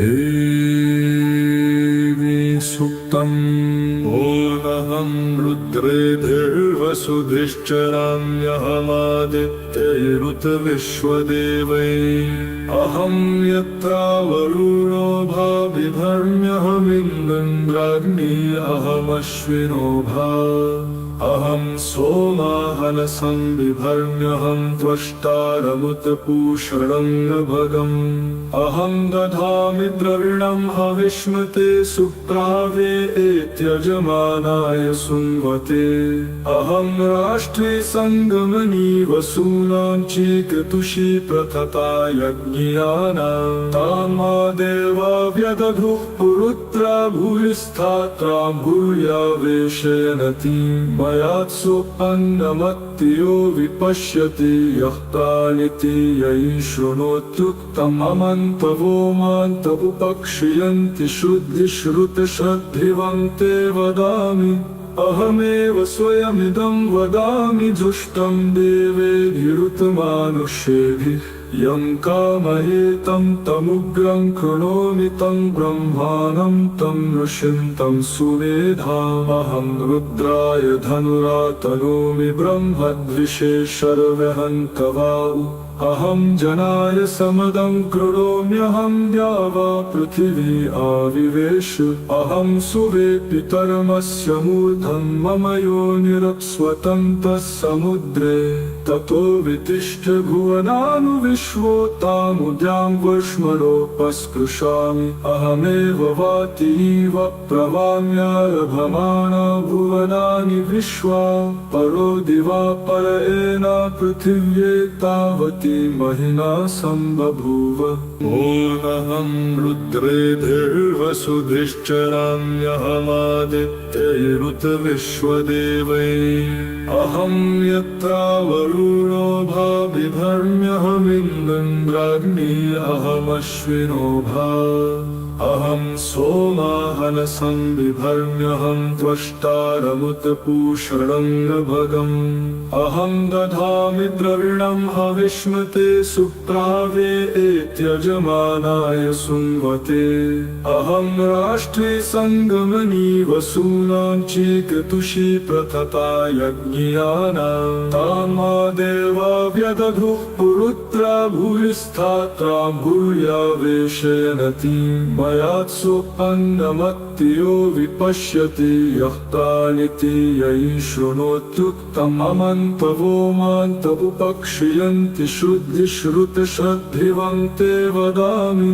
देवी सुक्तम्। ओमहं रुद्रेभिर्वसुधिश्चराम्यहमादित्यैरुत विश्वदेवैः। अहं यत्रा वरुणो भाविभर्म्यहमिन्द्राग्नी अहमश्विनो भा। अहं सोमाहनसं बिभर्म्यहं त्वष्टारमुतपूषणङ्गभगम्। अहं दधामि द्रविणं हविष्मते सुप्रावे एत्यजमानाय सुन्वते। अहं राष्ट्रे सङ्गमनी वसूनां चीकतुषी प्रथता यज्ञियानां। तामा देवा व्यदधुः पुरुत्रा भूयिस्थात्रां भूयावेशयनतीं। मयात्सोपन्नमत्तियो विपश्यति यः प्राणिति यैः शृणोत्युक्तम्। अमन्तवो मान्त उपक्षियन्ति शुद्धिश्रुतश्रद्धिवन्ते वदामि। अहमेव स्वयमिदं वदामि जुष्टं देवेभिरुतमानुष्येभिः। यं कामयेतं तमुग्रं कृणोमि तं ब्रह्माणं तं ऋषिं तं सुमेधामहं रुद्राय धनुरातनोमि ब्रह्मद्विषे शर्वहन्तवाउ। अहं जनाय समदं कृणोम्यहं द्यावा पृथिवी आविवेश। अहं सुरे पितरमस्य मूर्धं मम योनिरप्स्वतन्तः समुद्रे। ततो वितिष्ठ भुवनानुविश्वोतामुद्यां वर्ष्मणोपस्पृशामि। अहमेव वातीव प्रवाम्यारभमाना भुवनानि विश्वा। परो दिवा पर एना पृथिव्ये तावती महिना सम्बभूव। ओमहं रुद्रेभिर्वसुधिश्चराम्यहमादित्यैरुत विश्वदेवैः। अहं यत्रा वरुणो भाविभर्म्यहमिन्द्राग्नी अहमश्विनो भा। अहं सोमाहनसं बिभर्म्यहं त्वष्टारमुतपूषणङ्गभगम्। अहं दधामि द्रविणं हविष्मते सुप्रावे एत्यजमानाय सुन्वते। अहं राष्ट्रे सङ्गमनी वसूनां चीकतुषी प्रथता यज्ञियानां। तामा देवा व्यदधुः पुरुत्रा भूयिस्थात्रां भूयावेशयनतीं। मयात्सोपन्नमत्तियो विपश्यति यः प्राणिति यैः शृणोत्युक्तम्। अमन्तवो मान्त उपक्षियन्ति शुद्धिश्रुतश्रद्धिवन्ते वदामि।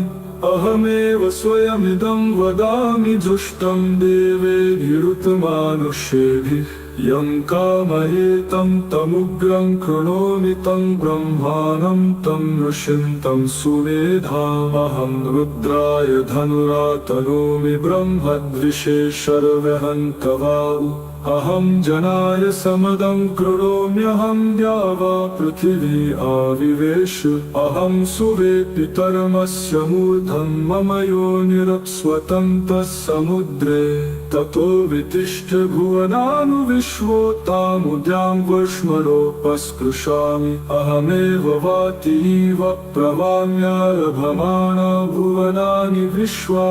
अहमेव स्वयमिदं वदामि जुष्टं देवेभिरुतमानुष्येभिः। यं कामयेतं तमुग्रं कृणोमि तं ब्रह्माणं तं ऋषिं तं सुमेधामहं रुद्राय धनुरातनोमि ब्रह्मद्विषे शर्वहन्तवाउ। अहं जनाय समदं कृणोम्यहं द्यावा पृथिवी आविवेश। अहं सुरे पितरमस्य मूर्धं मम योनिरप्स्वतन्तः समुद्रे। ततो वितिष्ठ भुवनानुविश्वोतामुद्यां वर्ष्मणोपस्पृशामि। अहमेव वातीव प्रवाम्यारभमाना भुवनानि विश्वा।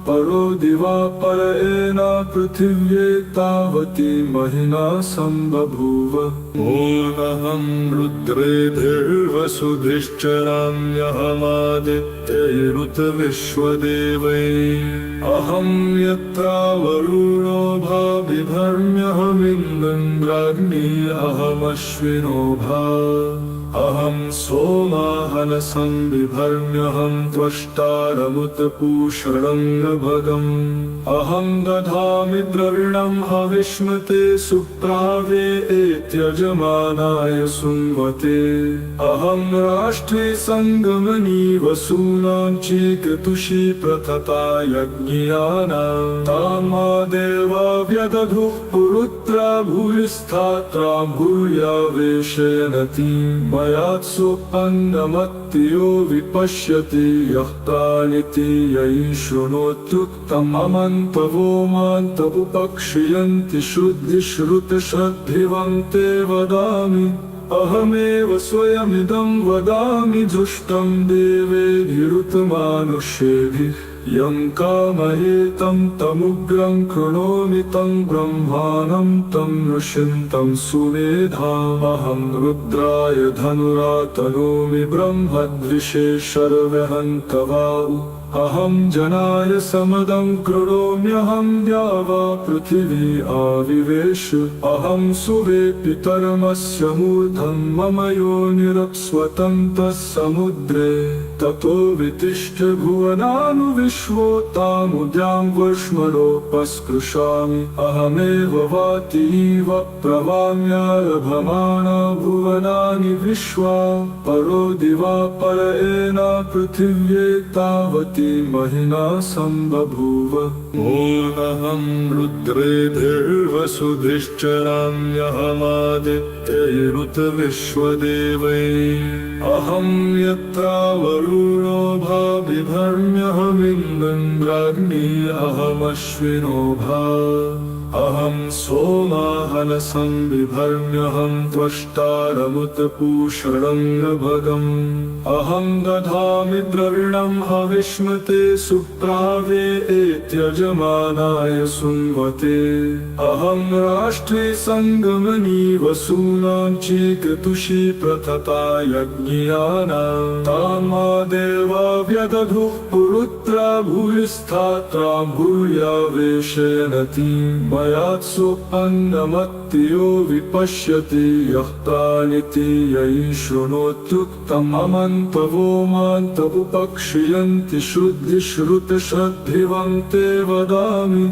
परो दिवा पर एना पृथिव्ये तावती महिना सम्बभूव। ओमहं रुद्रेभिर्वसुधिश्चराम्यहमादित्यैरुत विश्वदेवैः। अहं यत्रा वरुणो भाविभर्म्यहमिन्द्राग्नी अहमश्विनो भा। अहं सोमाहनसं बिभर्म्यहं त्वष्टारमुतपूषणङ्गभगम्। अहं दधामि द्रविणं हविष्मते सुप्रावे एत्यजमानाय सुन्वते। अहं राष्ट्रे सङ्गमनी वसूनां चीकतुषी प्रथता यज्ञियानां। तामा देवा व्यदधुः पुरुत्रा भूयिस्थात्रां भूयावेशयनतीं। मयात्सोपन्नमत्तियो विपश्यति यः प्राणिति यैः शृणोत्युक्तम्। अमन्तवो मान्त उपक्षियन्ति शुद्धिश्रुतश्रद्धिवन्ते वदामि। अहमेव स्वयमिदं वदामि जुष्टं देवेभिरुतमानुष्येभिः। यं कामये तं तमुग्रं कृणोमि तं ब्रह्माणं तं ऋषिन्तं सुमेधामहं रुद्राय धनुरातनोमि ब्रह्मद्विषे शर्वहन्तवाउ अहं जनाय समदं कृणोम्यहं द्यावा पृथिवी आविवेश अहं सुवे पितरमस्य मूर्धं मम योनिरस्वतन्तः समुद्रे ततो वितिष्ठ भुवनानुविश्वोतामुद्यां वर्ष्मणोपस्पृशामि अहमेव वातीव प्रवाम्यारभमाना भुवनानि विश्वा परो दिवा परएन पृथिव्ये तावती महिना सम्बभूव ओमहं रुद्रेभिर्वसुधिश्चराम्यहमादित्यैरुतविश्वदेवैः अहं यत्रा वरुणो भा बिभर्म्यहमिन्द्राग्नी अहमश्विनो भा अहं सोमाहनसं बिभर्म्यहं त्वष्टारमुतपूषणङ्गभगम् अहं दधामि द्रविणं हविष्मते सुप्रावे एत्यजमानाय सुन्वते अहं राष्ट्रे सङ्गमनी वसूनां चीकतुषी प्रथता यज्ञियानां तामा देवा व्यदधुः पुरुत्रा भूयिष्ठात्रां भूयावेशयनतीं मयात्सु अन्नमत्तियो विपश्यति यः प्राणिति यै शृणोत्युक्तम् अमन्तवो मान्त उपक्षियन्ति शुद्धिश्रुतश्रद्धिवन्ते वदामि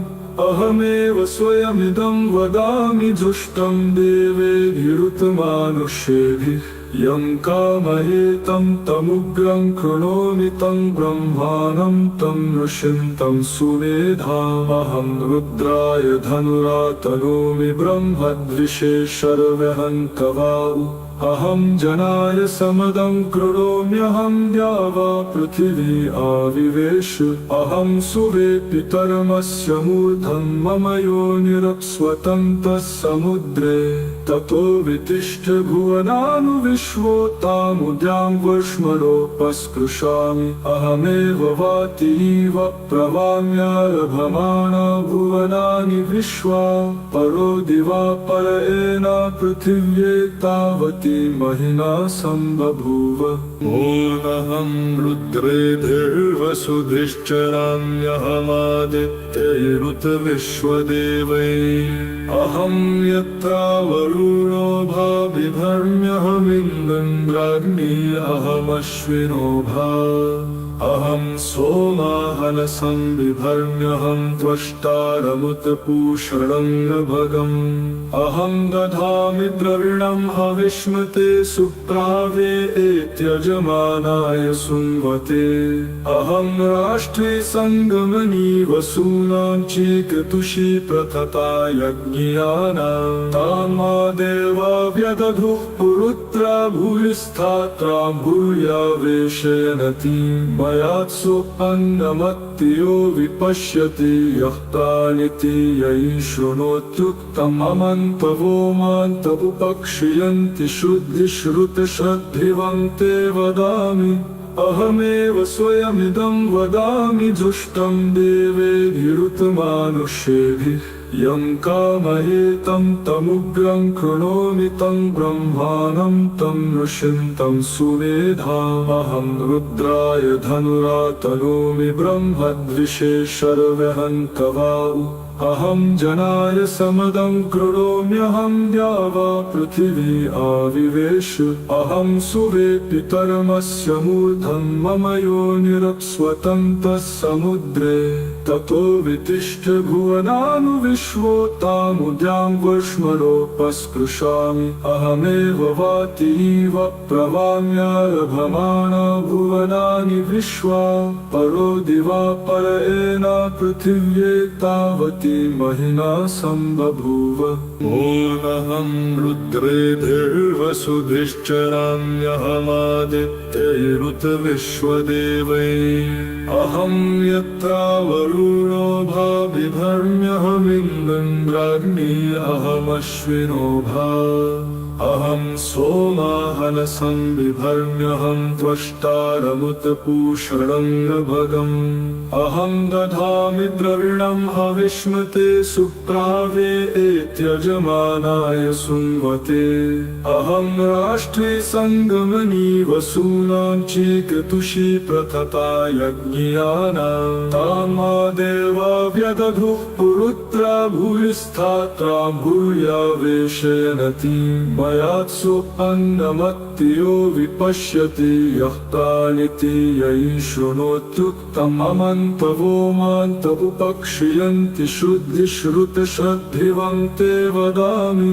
अहमेव स्वयमिदं वदामि जुष्टं देवेभिरुतमानुष्येभिः यं कामये तं तमुग्रं कृणोमि तं ब्रह्माणं तं ऋषिन्तं सुमेधामहं रुद्राय धनुरातनोमि ब्रह्मद्विषे शर्वहन्तवाउ अहं जनाय समदं कृणोम्यहं द्यावा पृथिवी आविवेश अहं सुवे पितरमस्य मूर्धं मम योनिरस्वतन्तः समुद्रे ततो वितिष्ठ भुवनानुविश्वोतामुद्यां वर्ष्मणोपस्पृशामि अहमेव वातीव प्रवाम्यारभमाना भुवनानि विश्वा परो दिवा परएन पृथिव्ये तावती महिना सम्बभूव ओमहं रुद्रेभिर्वसुधिश्चराम्यहमादित्यैरुतविश्वदेवैः अहं यत्रा वरुणो भा बिभर्म्यहमिन्द्राग्नी अहमश्विनो भा अहं सोमाहनसं बिभर्म्यहं त्वष्टारमुतपूषणङ्गभगम् अहं दधामि द्रविणं हविष्मते सुप्रावे एत्यजमानाय सुन्वते अहं राष्ट्रे सङ्गमनी वसूनां चीकतुषी प्रथता यज्ञियानां तामा देवा व्यदधुः पुरुत्रा भूयिष्ठात्रां भूयावेशयनतीं मयात्सु अन्नमत्तियो विपश्यति यः प्राणिति यै शृणोत्युक्तम् अमन्तवो मान्त उपक्षियन्ति शुद्धिश्रुतश्रद्धिवन्ते वदामि अहमेव स्वयमिदं वदामि जुष्टं देवेभिरुतमानुष्येभिः यं कामये तं तमुग्रं कृणोमि तं ब्रह्माणं तं ऋषिन्तं सुमेधामहं रुद्राय धनुरातनोमि ब्रह्मद्विषे शर्वहन्तवाउ अहं जनाय समदं कृणोम्यहं द्यावा पृथिवी आविवेश अहं सुवे पितरमस्य मूर्धं मम योनिरस्वतन्तः समुद्रे ततो वितिष्ठ भुवनानुविश्वोतामुद्यां वर्ष्मणोपस्पृशामि अहमेव वातीव प्रवाम्यारभमाना भुवनानि विश्वा परो दिवा परएन पृथिव्ये तावती महिना सम्बभूव ओमहं रुद्रेभिर्वसुधिश्चराम्यहमादित्यैरुतविश्वदेवैः अहं यत्रा वरुणो भा बिभर्म्यहमिन्द्राग्नी अहमश्विनो भा अहं सोमाहनसं बिभर्म्यहं त्वष्टारमुतपूषणङ्गभगम् अहं दधामि द्रविणं हविष्मते सुप्रावे एत्यजमानाय सुन्वते अहं राष्ट्रे सङ्गमनी वसूनां चीकतुषी प्रथता यज्ञियानां तामा देवा व्यदधुः पुरुत्रा भूयिष्ठात्रा भूयावेशयनति मयात्सु अन्नमत्तियो विपश्यति यः प्राणिति ययि शृणोत्युक्तम् अमन्तवो मान्त उपक्षयन्ति शुद्धिश्रुतश्रद्धिवन्ते वदामि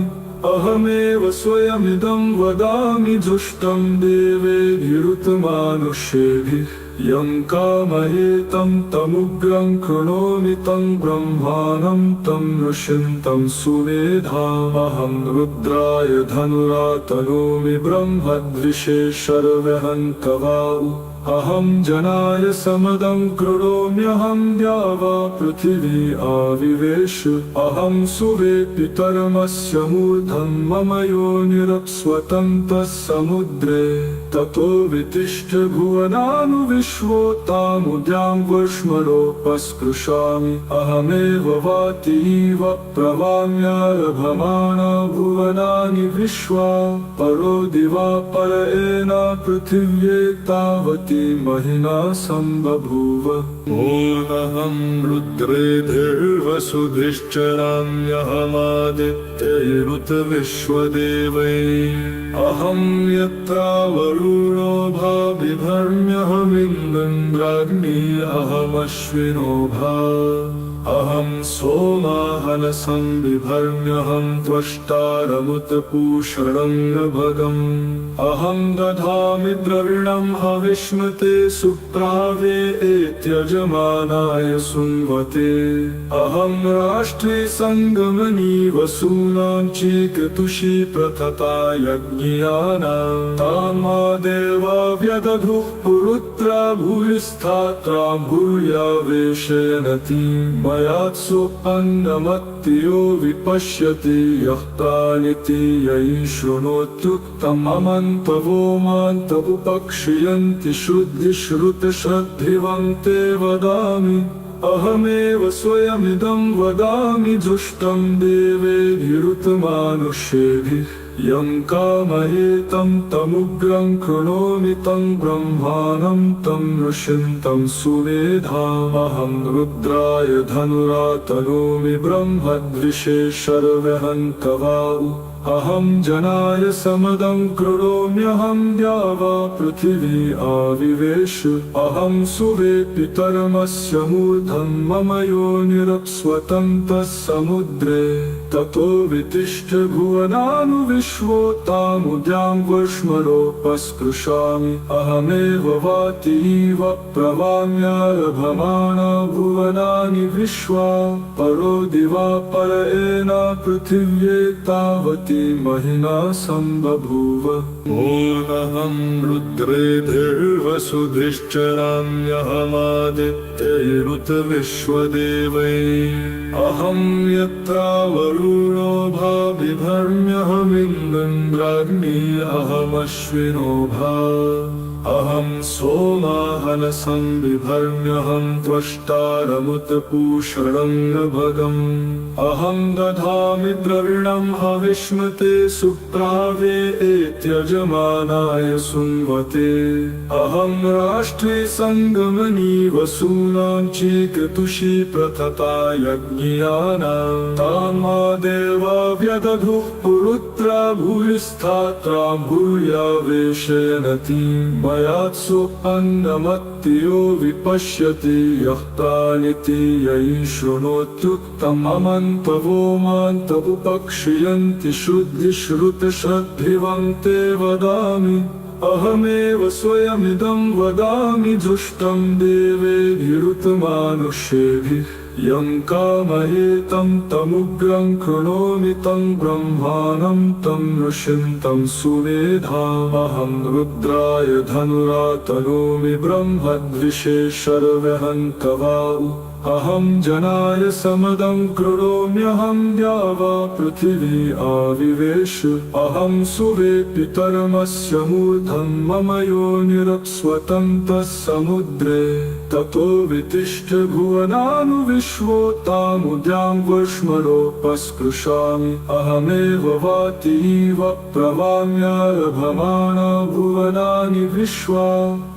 अहमेव स्वयमिदं वदामि जुष्टं देवेभिरुतमानुष्येभिः यं कामयेतं तमुग्रं कृणोमि तं ब्रह्माणं तं ऋषिं तं सुमेधामहं रुद्राय धनुरातनोमि ब्रह्मद्विषे शर्वहन्तवाउ अहं जनाय समदं कृणोम्यहं द्यावा पृथिवी आविवेश अहं सुरे पितरमस्य मूर्धं मम योनिरप्स्वतन्तः समुद्रे ततो वितिष्ठ भुवनानुविश्वोतामुद्यां वर्ष्मणोपस्पृशामि अहमेव वातीव प्रवाम्यारभमाना भुवनानि विश्वा परो दिवा पर एना पृथिव्ये तावती महिना सम्बभूव ओमहं रुद्रेर्वसुधिश्चराम्यहमादित्यैरुतविश्वदेवैः अहं यत्रावरुणो भा बिभर्म्यहमिन्द्राग्नी अहमश्विनो भा अहं सोमाहनसं बिभर्म्यहं त्वष्टारमुतपूषणङ्गभगम् अहं दधामि द्रविणं हविष्मते सुप्रावे एत्यजमानाय सुन्वते अहं राष्ट्रे सङ्गमनी वसूनां चीकतुषी प्रथता यज्ञियानां तामा देवा व्यदधुः पुरुत्रा भूयिष्ठात्रा भूयावेशयनति मयात्सु अन्नमत्तियो विपश्यति यः प्राणिति ययि शृणोत्युक्तम् अमन्तवो मान्त उपक्षयन्ति शुद्धिश्रुतश्रद्धिवन्ते वदामि अहमेव स्वयमिदं वदामि जुष्टं देवेभिरुतमानुष्येभिः यं कामयेतं तमुग्रं कृणोमि तं ब्रह्माणं तं ऋषिं तं सुमेधामहं रुद्राय धनुरातनोमि ब्रह्मद्विषे शर्वहन्तवाउ अहं जनाय समदं कृणोम्यहं द्यावा पृथिवी आविवेश अहं सुरे पितरमस्य मूर्धं मम योनिरप्स्वतन्तः समुद्रे ततो वितिष्ठ भुवनानुविश्वोतामुद्यां वर्ष्मणोपस्पृशामि अहमेव वातीव प्रवाम्यारभमाना भुवनानि विश्वा परो दिवा पर एना पृथिव्ये तावती महिना सम्बभूव ओमहं रुद्रेर्वसुधिश्चराम्यहमादित्यैरुतविश्वदेवैः अहं यत्रावरुणो भा बिभर्म्यहमिन्द्राग्नी अहमश्विनो भा अहं सोमाहनसं बिभर्म्यहं त्वष्टारमुतपूषणङ्गभगम् अहं दधामि द्रविणं हविष्मते सुप्रावे एत्यजमानाय सुन्वते अहं राष्ट्रे सङ्गमनी वसूनां चीकतुषी प्रथता यज्ञियानां तामा देवा व्यदधुः पुरुत्रा भूयिष्ठात्रा भूयावेशयनति मयात्सु अन्नमत्तियो विपश्यति यः प्राणिति ययि शृणोत्युक्तम् अमन्तवो मान्त उपक्षयन्ति शुद्धिश्रुतश्रद्धिवन्ते वदामि अहमेव स्वयमिदं वदामि जुष्टं देवेभिरुतमानुष्येभिः यं कामये तं तमुग्रं कृणोमि तं ब्रह्माणं तं ऋषिं तं सुमेधा अहं रुद्राय धनुरातनोमि ब्रह्मद्विषे शर्वहन्तवाउ अहं जनाय समदं कृणोम्यहं द्यावा पृथिवी आविवेश अहं सुरे पितरमस्य मूर्धं मम योनिरप्स्वतन्तः समुद्रे ततो वितिष्ठ भुवनानुविश्वोतामुद्यां वर्ष्मणोपस्पृशामि अहमेव वातीव प्रवाम्यारभमाना भुवनानि विश्वा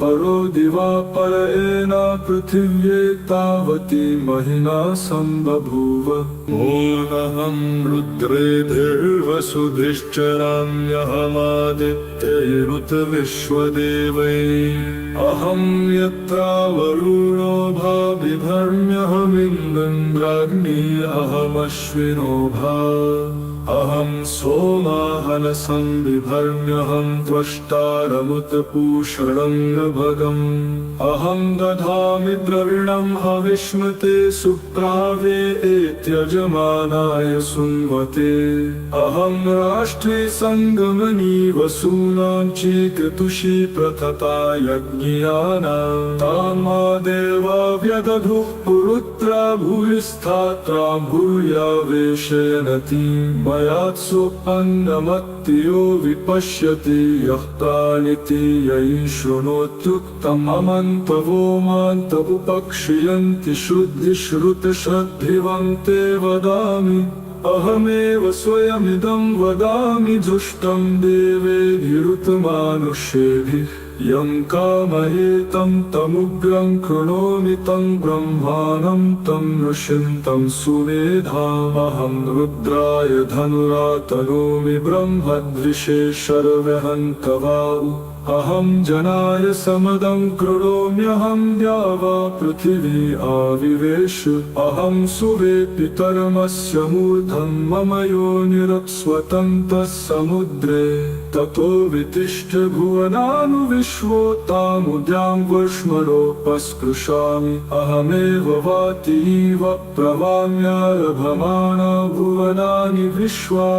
परो दिवा परयेन पृथिव्ये तावती महिना सम्बभूव ओमहं रुद्रेभिर्वसुधिश्चराम्यहमादित्यैरुत विश्वदेवैः अहं यत्रावरुणो भाबिभर्म्यहमिन्द्राग्नी अहमश्विनो भा अहं सोमाहनसं बिभर्म्यहं त्वष्टारमुतपूषणं भगम् अहं दधामि द्रविणं हविष्मते सुप्रावे एत्यजमानाय सुन्वते अहं राष्ट्रे सङ्गमनी वसूनां चेकतुषी प्रथता यज्ञियानां तामा देवा व्यदधुः पुरुत्रा भूयिस्थात्रां भूयावेशयनति मयात्सोऽन्नमत्तियो विपश्यति यः तानिति यैः शृणोत्युक्तम् अमन्तवो मान्तवुपक्षयन्ति शुद्धिश्रुतश्रद्धिवन्ते वदामि अहमेव स्वयमिदं वदामि जुष्टं देवेभिरुतमानुष्येभिः यं कामये तं तमुग्रं कृणोमि तं ब्रह्माणं तं ऋषिं तं सुमेधा अहं रुद्राय धनुरातनोमि ब्रह्मद्विषे शर्वहन्तवाउ अहं जनाय समदं कृणोम्यहं द्यावा पृथिवी आविवेश अहं सुरे पितरमस्य मूर्धं मम योनिरप्स्वतन्तः समुद्रे ततो वितिष्ठ भुवनानुविश्वोतामुद्यां वर्ष्मणोपस्पृशामि अहमेव वातीव प्रवाम्यारभमाना भुवनानि विश्वा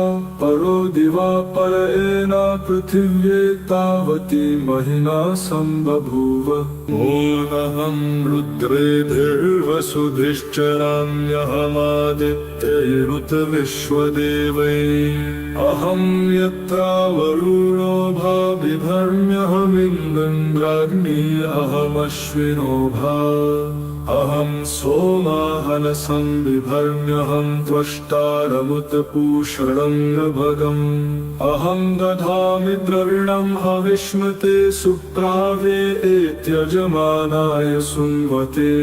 परो दिवा परयेन पृथिव्ये तावती महिना सम्बभूव ओमहं रुद्रेभिर्वसुधिश्चराम्यहमादित्यैरुत विश्वदेवैः अहं यत्रावरुणो भाबिभर्म्यहमिन्द्राग्नी अहमश्विनो भा अहं सोमाहनसं बिभर्म्यहं त्वष्टारमुतपूषणं भगम् अहं दधामि द्रविणं हविष्मते सुप्रावे एत्यजमानाय सुन्वते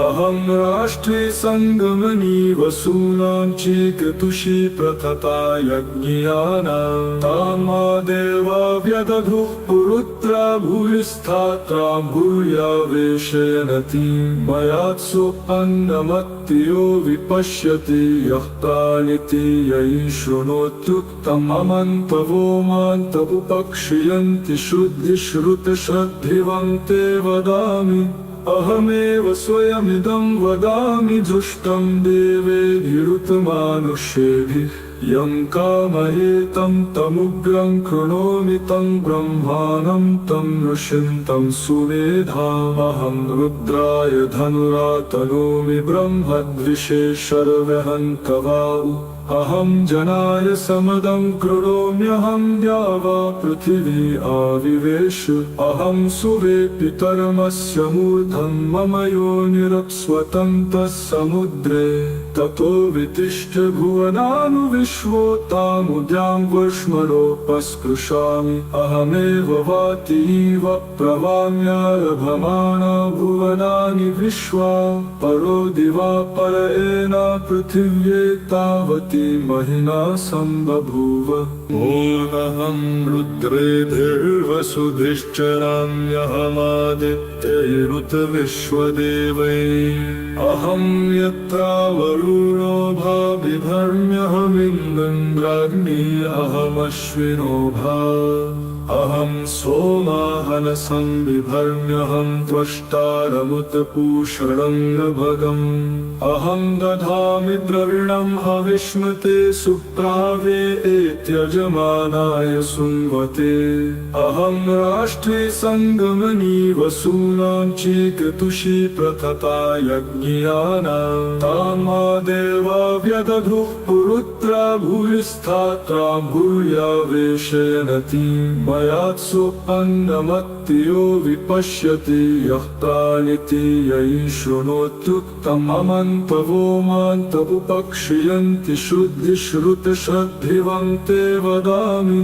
अहं राष्ट्रे सङ्गमनी वसूनां चेकतुषी प्रथता यज्ञियानां तामा देवा व्यदधुः पुरुत्रा भूयिस्थात्रां भूयावेशयनति मयात्सोऽन्नमत्तियो विपश्यति यः तानिति यैः शृणोत्युक्तम् अमन्तवो मान्तवुपक्षयन्ति शुद्धिश्रुतश्रद्धिवन्ते वदामि अहमेव स्वयमिदं वदामि जुष्टं देवेभिरुतमानुष्येभिः यं कामये तं तमुग्रं कृणोमि तं ब्रह्माणं तं ऋषिं तं सुमेधा अहं रुद्राय धनुरातनोमि ब्रह्मद्विषे शर्वहन्तवाउ अहं जनाय समदं कृणोम्यहं द्यावा पृथिवी आविवेश अहं सुरे पितरमस्य मूर्धं मम योनिरप्स्वतन्तः समुद्रे ततो वितिष्ठ भुवनानुविश्वोतामुद्यां वर्ष्मणोपस्पृशामि अहमेव वातीव प्रवाम्यारभमाना भुवनानि विश्वा परो दिवा परयेन पृथिव्ये तावती महिना सम्बभूव ओमहं रुद्रेभिर्वसुधिश्चराम्यहमादित्यैरुत विश्वदेवैः अहं यत्रावरुणो भाबिभर्म्यहमिन्द्राग्नी अहमश्विनो भा अहं सोमाहनसं बिभर्म्यहं त्वष्टारमुतपूषणं भगम् अहं दधामि द्रविणं हविष्मते सुप्रावे एत्यजमानाय सुन्वते अहं राष्ट्रे सङ्गमनी वसूनां चेकतुषी प्रथता यज्ञियानां तामा देवा व्यदधुः पुरुत्रा भूयिष्ठात्रा भूया वेशयनति मयात्सुपन्नमत्तियो विपश्यति यः प्राणिति ययि शृणोत्युक्तममन्तवो मान्तवुपक्षयन्ति शुद्धिश्रुतश्रद्धिवन्ते वदामि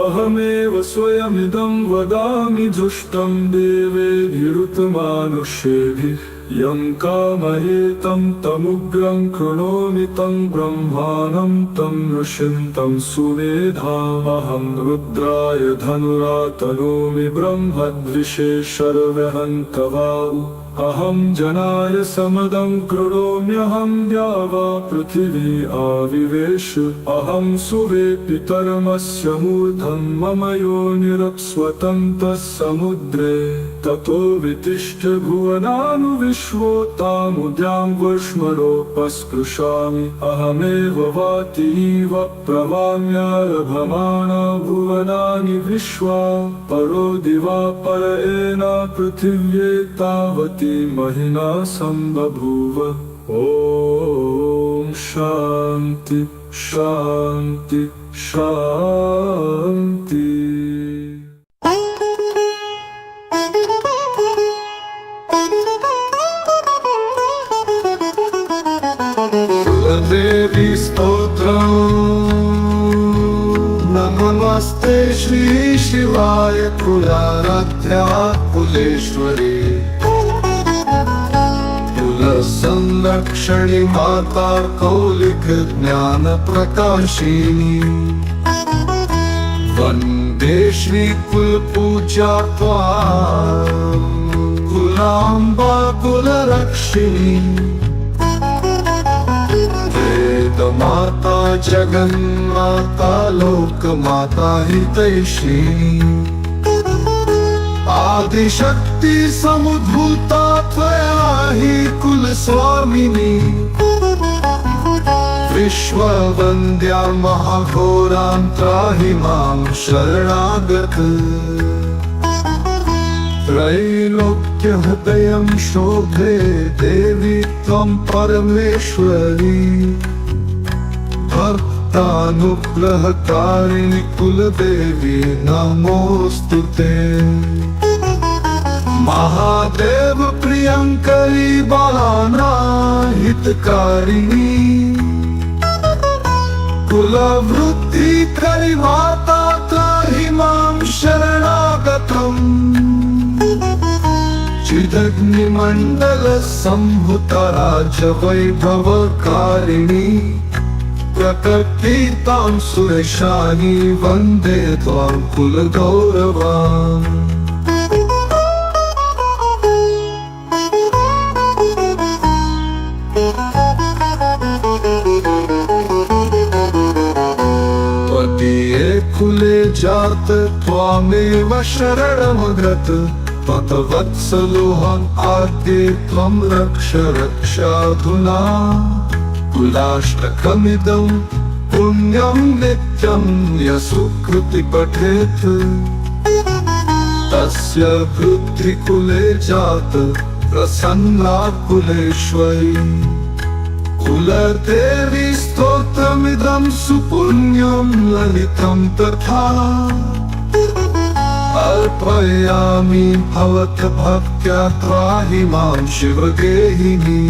अहमेव स्वयमिदं वदामि जुष्टं देवेभिरुतमानुष्येभिः यं कामयेतं तमुग्रं कृणोमि तं ब्रह्माणं तं ऋषिं तं सुमेधामहं रुद्राय धनुरातनोमि ब्रह्मद्विषे शर्वहन्तवाउ अहं जनाय समदं कृणोम्यहं द्यावा पृथिवी आविवेश अहं सुवे पितरमस्य मूर्धं मम योनिरप्स्वतन्तः समुद्रे ततो वितिष्ठ भुवनानुविश्वोतामुद्यां वर्ष्मणोपस्पृशामि अहमेव वातीव प्रवाम्यारभमाना भुवनानि विश्वा परो दिवा पर एना पृथिव्ये तावती महिना संबभूव ॐ शान्ति शान्ति शान्ति। देवी स्तोत्रम् नमस्ते श्री शिवाय कुलाराध्या कुलेश्वरी संरक्षणी माता कौलिक ज्ञान प्रकाशिनी वंदे श्री कुल पूजा कुलांबा कुलरक्षिणी वेद माता जगन्माता लोक माता हितैषिणी आदिशक्ति समुद्भूता त्वया हि कुल स्वामिनी विश्ववन्द्या महाघोरां त्राहि मां शरणागत त्रैलोक्यहृदयं शोभे देवी त्वं परमेश्वरी भक्तानुग्रहकारिणि कुलदेवी नमोस्तुते महादेव प्रियंकरी बालाना हितकारिणी कुलवृद्धि करि माता त्राहि मां शरणागतम् चिदग्निमण्डल सम्भुता राजवैभवकारिणी प्रकटितां सुरेशानी वन्दे त्वां कुलगौरवाम् कुले जात त्वामेव शरणमगत ततवत्सलोऽहम् आद्ये त्वं रक्ष रक्षाधुना कुलाष्टकमिदं पुण्यं नित्यं यः सुकृति पठेत् तस्य वृद्धिकुले जात प्रसन्ना कुलेश्वरी कुलदेवी स्तोत्रमिदं सुपुण्यं ललितं तथा अर्पयामि भवत भक्त्या त्राहि मां शिवगेहिनी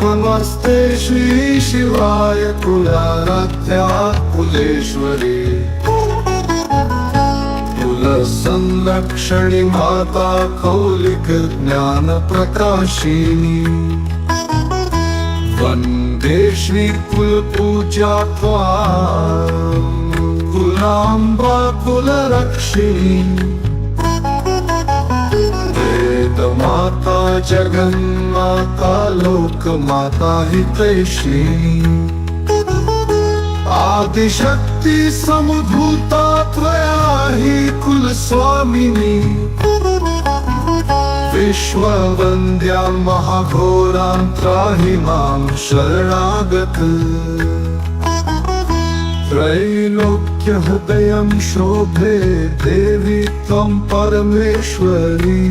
नमस्ते श्री शिवाय कुलाराध्या कुलेश्वरी कुलसंरक्षणी माता कौलिक ज्ञान प्रकाशिनी वंदे श्री कुल पूजा कुलांबा कुलरक्षिणी वेद माता जगन्माता लोक माता हितैषिणी आदिशक्ती समुद्भूता त्वया हि कुलस्वामिनी विश्ववन्द्या महाघोरां त्राहि मां शरणागत त्रैलोक्यहृदयं शोभे देवी त्वं परमेश्वरी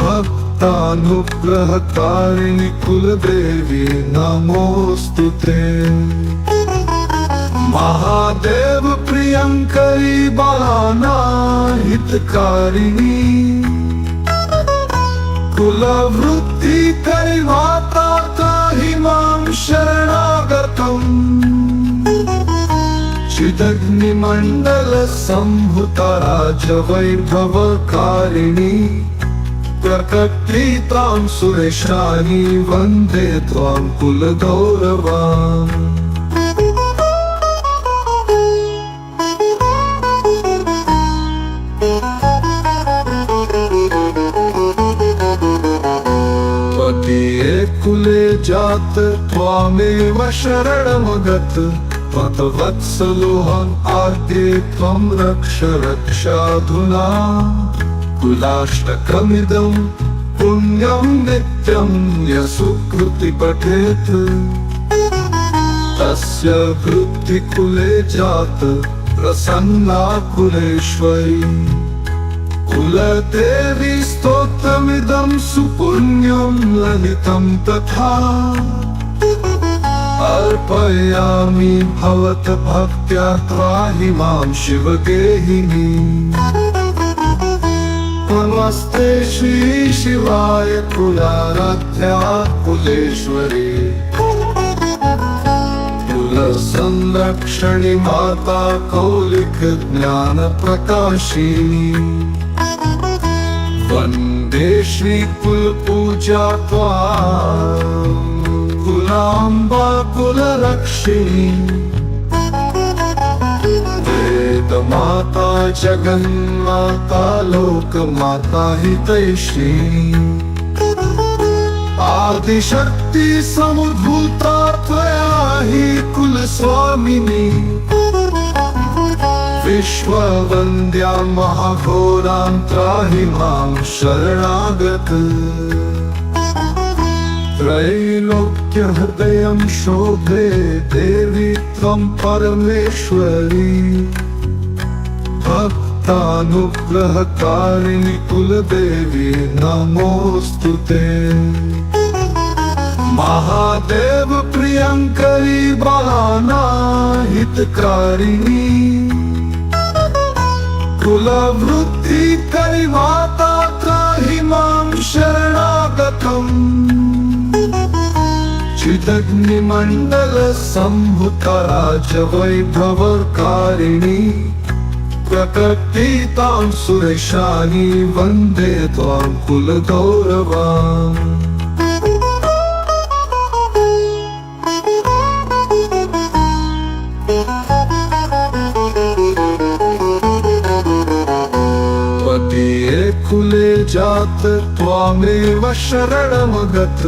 भक्तानुग्रहकारिणि कुलदेवी नमोस्तुते महादेव प्रियंकरी बालाना हितकारिणी कुलवृद्धि करि माता त्राहि मां शरणागतम् चिदग्निमण्डल संभुता राजवैभवकारिणी प्रकटीतां सुरेशानी वन्दे त्वां कुलगौरवाम् त्वदीये कुले जात त्वामेव शरणमगत त्वत्वत्सलोऽहम् आद्ये त्वं रक्ष रक्षाधुना कुलाष्टकमिदं पुण्यं नित्यं यशुकृति पठेत् तस्य वृद्धिकुले जात प्रसन्ना कुलेश्वरी कुलदेवी स्तोत्रमिदं सुपुण्यं ललितं तथा अर्पयामि भवत भक्त्या त्राहि मां शिवगेहिनी नमस्ते श्री शिवाय कुलाराध्या कुलेश्वरी कुलसंरक्षणि माता कौलिक ज्ञान प्रकाशिनी वन्दे श्री कुलपूजा त्वां कुलाम्बा कुलरक्षिणी माता जगन्माता लोकमाता हितैषिणी आदिशक्ति समुद्भूता त्वया हि कुलस्वामिनी विश्ववन्द्या महाघोरां त्राहि मां शरणागत त्रैलोक्यहृदयं शोभे देवी त्वं परमेश्वरी भक्तानुग्रहकारिणि कुलदेवी नमोस्तुते महादेव प्रियंकरी बालाना हितकारिणी कुलवृद्धि करि माता त्राहि मां शरणागतम् चिदग्निमण्डल संभुता राजवैभवकारिणी प्रकटीतां सुरेशानी वन्दे त्वां कुलगौरवाम् त्वदीये कुले जात त्वामेव शरणमगत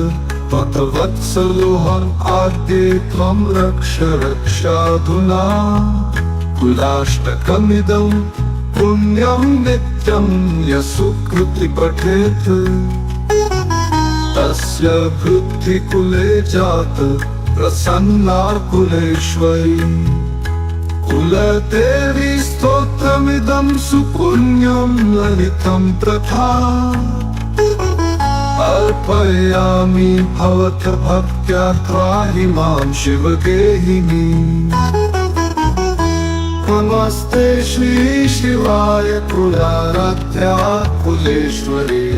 त्वत्वत्सलोऽहम् आद्ये त्वं रक्ष रक्षाधुना कुलाष्टकमिदं पुण्यं नित्यं यशुकृति पठेत् तस्य वृद्धिकुले जात प्रसन्ना कुलेश्वरी कुलदेवी स्तोत्रमिदं सुपुण्यं ललितं तथा अर्पयामि भवत भक्त्या त्राहि मां शिवगेहिनी नमस्ते श्री शिवाय कुलाराध्या कुलेश्वरी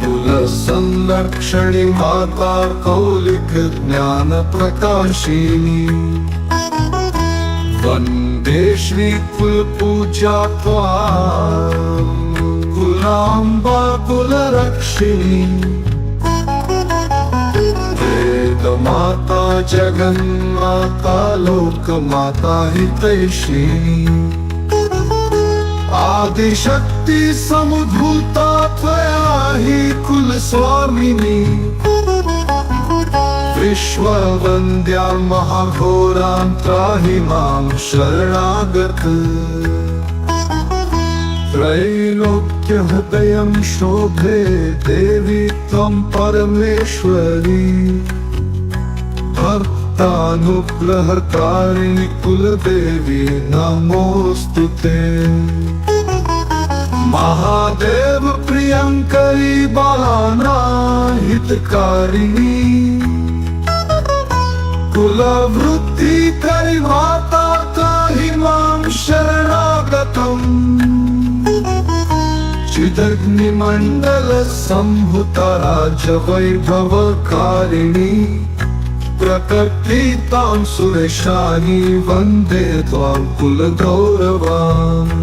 कुलसंरक्षणि माता कौलिक ज्ञान प्रकाशिनी वन्दे श्री कुलपूजा त्वां कुलाम्बा कुलरक्षिणी माता जगन्माता लोकमाता हितैषिणी आदिशक्ति समुद्भूता त्वया हि कुलस्वामिनी विश्ववन्द्या महाघोरां त्राहि मां शरणागत त्रैलोक्यहृदयं शोभे देवी त्वं परमेश्वरी भक्तानुग्रहकारिणि कुलदेवी नमोस्तुते महादेव प्रियंकरी बालाना हितकारिणी कुलवृद्धि करि माता त्राहि मां शरणागतम् चिदग्निमण्डल संहुता राजवैभवकारिणी प्रकटितां सुरेशानि वन्दे त्वां कुलगौरवाम्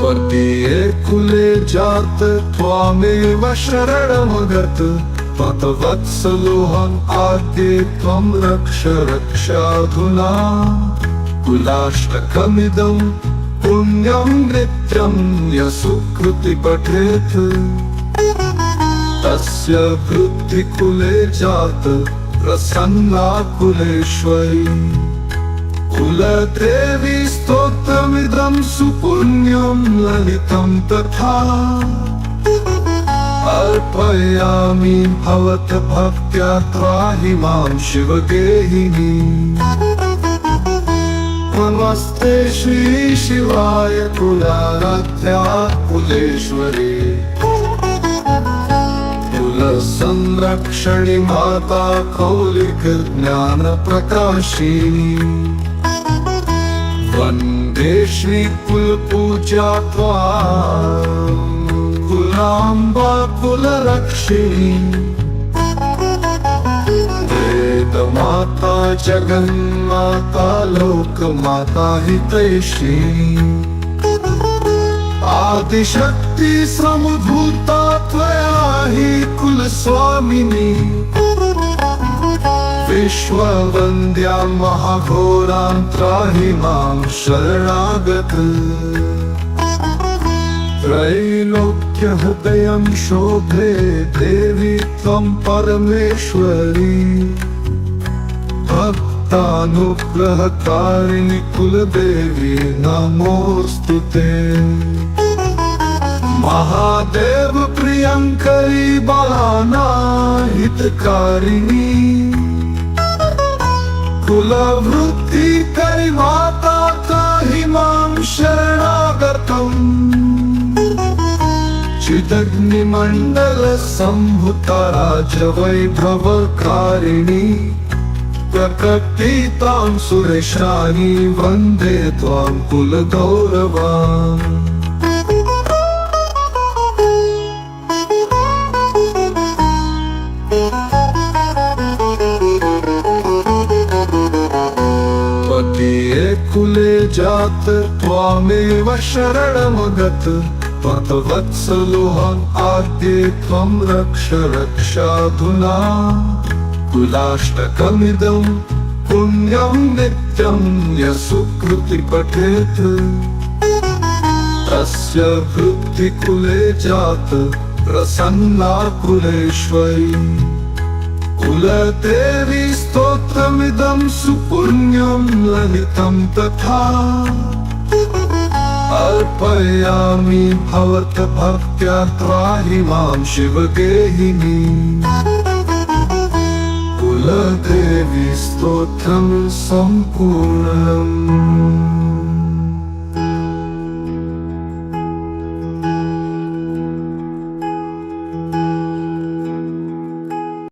पतिये कुले जात त्वामेव शरणमगत पतवत्सलोऽहम् आद्ये त्वं रक्ष रक्षाधुना कुलाष्टकमिदं पुण्यं नित्यं यः सुकृति पठेत् तस्य वृद्धिकुले जात प्रसन्ना कुलेश्वरी कुलदेवी स्तोत्रमिदं सुपुण्यं ललितं तथा अर्पयामि भवत भक्त्या त्राहि मां शिवगेहिनी नमस्ते श्री शिवाय कुलाराध्या कुलेश्वरी कुलसंरक्षणि माता कौलिक ज्ञान प्रकाशिनी वन्दे श्री कुलपूजा त्वां कुलाम्बा कुलरक्षिणी वेदमाता जगन्माता लोकमाता हितैषिणी आदिशक्ति समभूता त्वया हि कुलस्वामिनी विश्ववन्द्या महाघोरां त्राहि मां शरणागत त्रैलोक्यहृदयं शोभे देवी त्वं परमेश्वरी भक्तानुग्रहकारिणि कुलदेवी नमोस्तुते महादेव प्रियंकरी बालाना हितकारिणी कुलवृद्धि करि माता त्राहि मां शरणागतम् चिदग्निमण्डल संहुता राजवैभवकारिणी प्रकटितां सुरेशानि वन्दे त्वां कुलगौरवाम् पतिये कुले जात त्वामेव शरणमगत पतवत्सलोऽहम् आद्ये त्वं रक्ष रक्षाधुना कुलाष्टकमिदं पुण्यं नित्यं यः सुकृति पठेत् तस्य वृद्धिकुले जात प्रसन्ना कुलेश्वरी कुलदेवी स्तोत्रमिदं सुपुण्यं ललितं तथा अर्पयामि भवत भक्त्या त्राहि मां शिवगेहिनी कुलदेवी स्तोत्रं सम्पूर्णम्